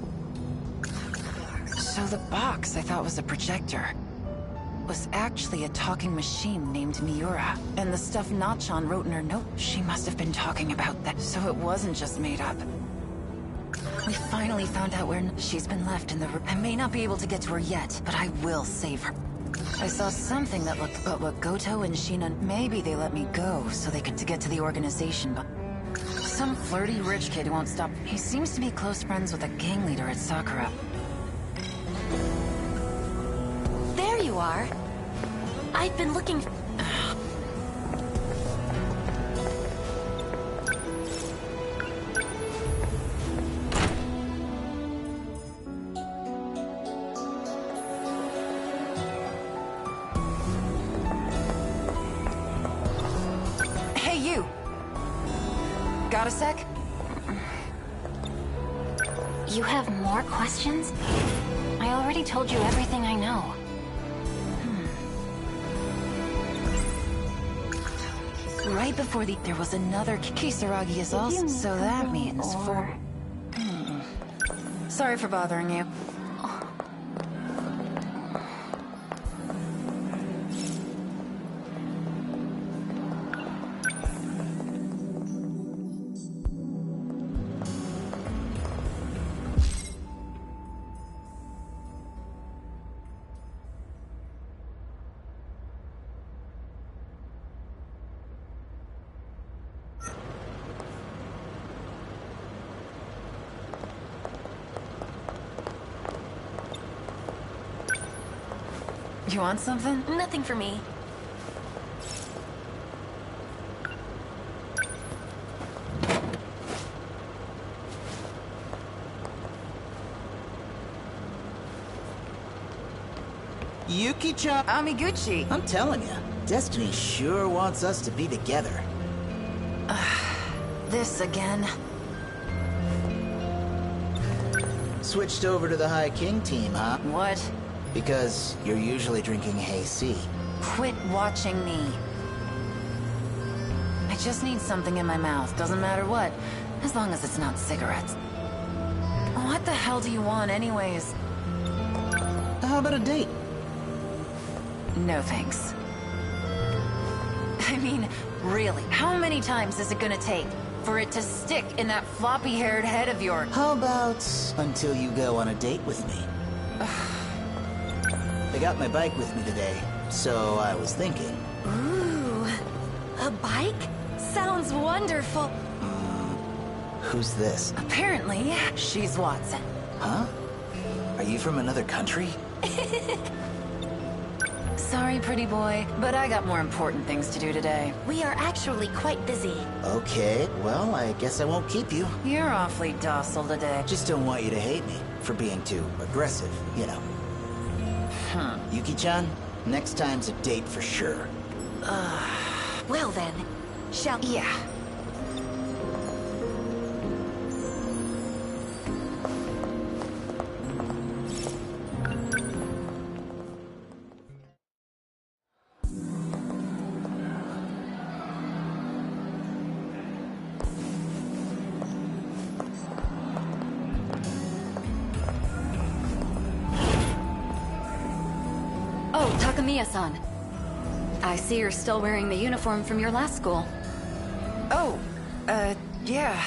So the box I thought was a projector was actually a talking machine named Miura. And the stuff Nachan wrote in her note, she must have been talking about that. So it wasn't just made up. We finally found out where she's been left in the room. I may not be able to get to her yet, but I will save her. I saw something that looked about what Goto and Shina... Maybe they let me go so they could get to the organization, but... Some flirty rich kid who won't stop. He seems to be close friends with a gang leader at Sakura. There you are. I've been looking... Hey, you! Got a sec? You have more questions? I already told you everything I know. right before there was another Kisaragi is also, so that means four. Sorry for bothering you. You want something? Nothing for me. Yuki-chan! Amiguchi! I'm telling you, Destiny sure wants us to be together. This again? Switched over to the High King team, huh? What? Because you're usually drinking Hey-C. Quit watching me. I just need something in my mouth, doesn't matter what, as long as it's not cigarettes. What the hell do you want anyways? How about a date? No thanks. I mean, really, how many times is it gonna take for it to stick in that floppy-haired head of yours? How about until you go on a date with me? I got my bike with me today, so I was thinking. Ooh, a bike? Sounds wonderful. Who's this? Apparently, she's Watson. Huh? Are you from another country? Sorry, pretty boy, but I got more important things to do today. We are actually quite busy. Okay, well, I guess I won't keep you. You're awfully docile today. Just don't want you to hate me for being too aggressive, you know. Yuki-chan, next time's a date for sure. Well then, shall... Yeah. Oh, Takamiya-san. I see you're still wearing the uniform from your last school. Oh, yeah.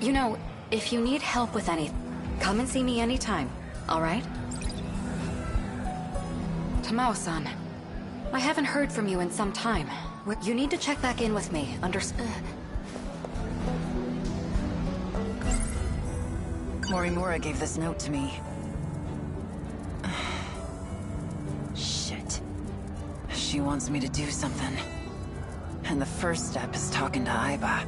You know, if you need help with anything, come and see me anytime, all right? Tamao-san, I haven't heard from you in some time. You need to check back in with me, Morimura gave this note to me. She wants me to do something. And the first step is talking to Aiba.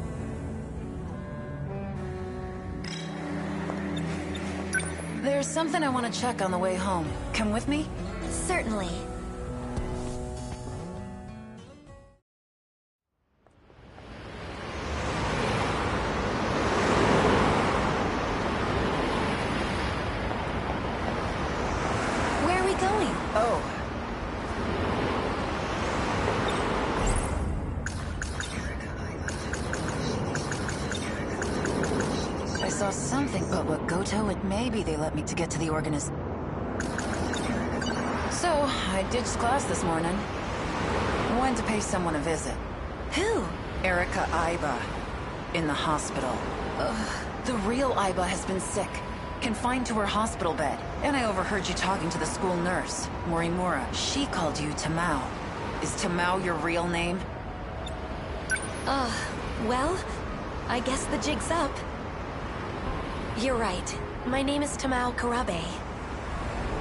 There's something I want to check on the way home. Come with me? Certainly. Where are we going? Oh. I saw something, but what Goto and maybe they let me to get to the organist. So, I ditched class this morning. Went to pay someone a visit. Who? Erika Aiba. In the hospital. The real Aiba has been sick. Confined to her hospital bed. And I overheard you talking to the school nurse, Morimura. She called you Tamao. Is Tamao your real name? Well, I guess the jig's up. You're right. My name is Tamao Karabe.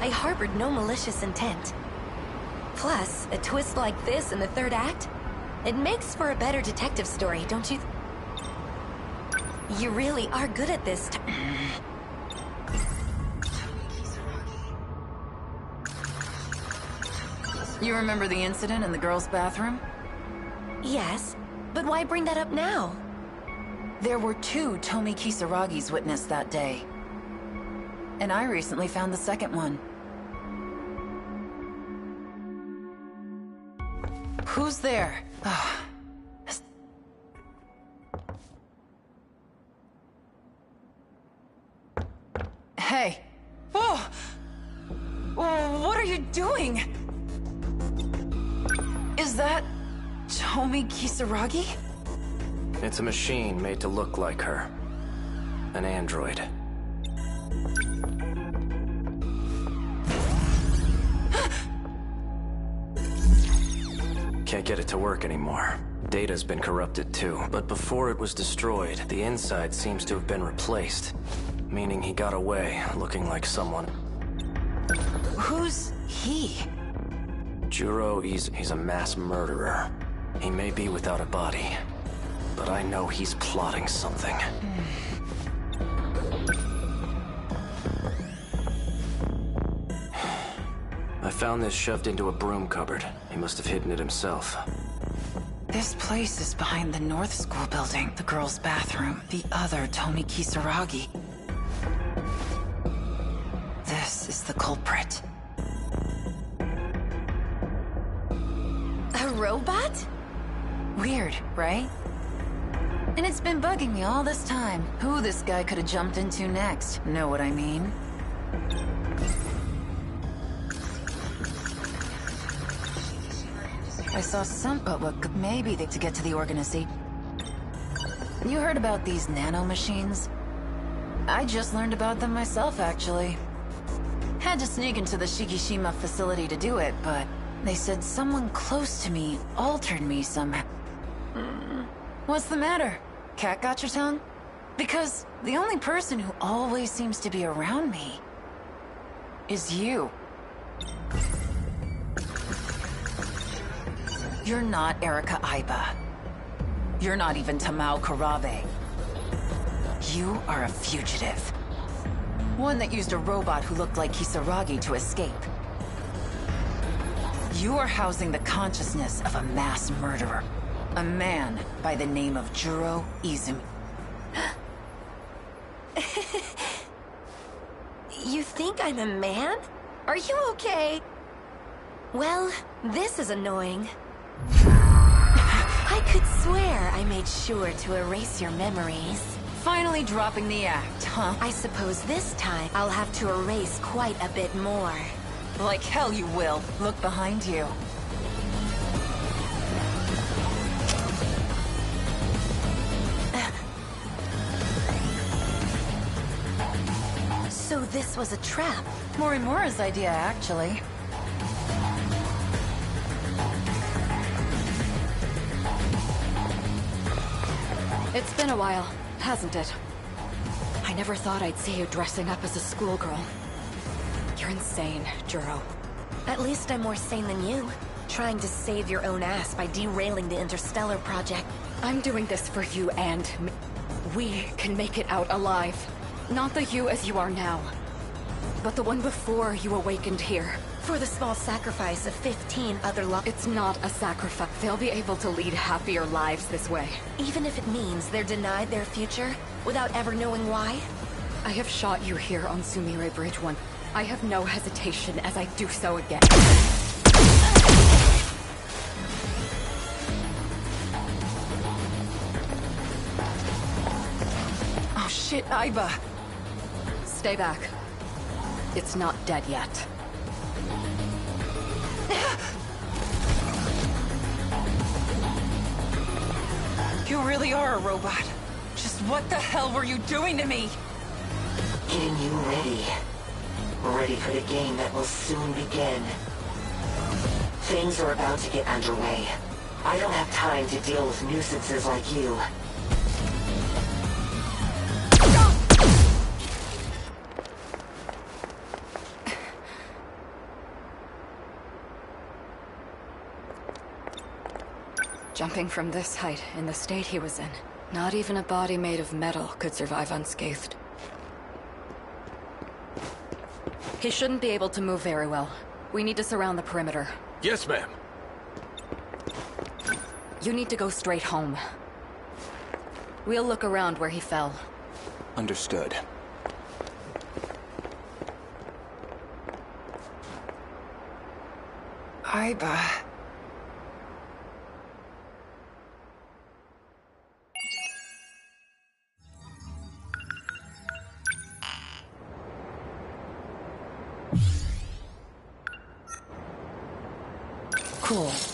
I harbored no malicious intent. Plus, a twist like this in the third act? It makes for a better detective story, don't you? You really are good at this. You remember the incident in the girls' bathroom? Yes, but why bring that up now? There were 2 Tomi Kisaragis witnessed that day. And I recently found the second one. Who's there? Hey. Oh! What are you doing? Is that Tomi Kisaragi? It's a machine made to look like her. An android. Can't get it to work anymore. Data's been corrupted too, but before it was destroyed, the inside seems to have been replaced. Meaning he got away, looking like someone. Who's he? Juro, he's a mass murderer. He may be without a body, but I know he's plotting something. I found this shoved into a broom cupboard. He must have hidden it himself. This place is behind the North School building, the girls' bathroom, the other Tomi Kisaragi. This is the culprit. A robot? Weird, right? And it's been bugging me all this time. Who this guy could have jumped into next. Know what I mean? I saw some, but look, maybe to get to the organization. You heard about these nanomachines? I just learned about them myself, actually. Had to sneak into the Shikishima facility to do it, but they said someone close to me altered me somehow. What's the matter? Cat got your tongue? Because the only person who always seems to be around me is you. You're not Erika Aiba. You're not even Tamao Karabe. You are a fugitive. One that used a robot who looked like Kisaragi to escape. You are housing the consciousness of a mass murderer. A man by the name of Juro Izumi. You think I'm a man? Are you okay? Well, this is annoying. I could swear I made sure to erase your memories. Finally dropping the act, huh? I suppose this time I'll have to erase quite a bit more. Like hell you will. Look behind you. So this was a trap. Morimura's idea, actually. It's been a while, hasn't it? I never thought I'd see you dressing up as a schoolgirl. You're insane, Juro. At least I'm more sane than you. Trying to save your own ass by derailing the Interstellar project. I'm doing this for you and me. We can make it out alive. Not the you as you are now, but the one before you awakened here. For the small sacrifice of 15 other It's not a sacrifice. They'll be able to lead happier lives this way. Even if it means they're denied their future, without ever knowing why? I have shot you here on Sumire Bridge 1. I have no hesitation as I do so again. Oh shit, Aiba. Stay back. It's not dead yet. You really are a robot. Just what the hell were you doing to me? Getting you ready. Ready for the game that will soon begin. Things are about to get underway. I don't have time to deal with nuisances like you. Jumping from this height in the state he was in, not even a body made of metal could survive unscathed. He shouldn't be able to move very well. We need to surround the perimeter. Yes, ma'am. You need to go straight home. We'll look around where he fell. Understood. Aiba. Cool.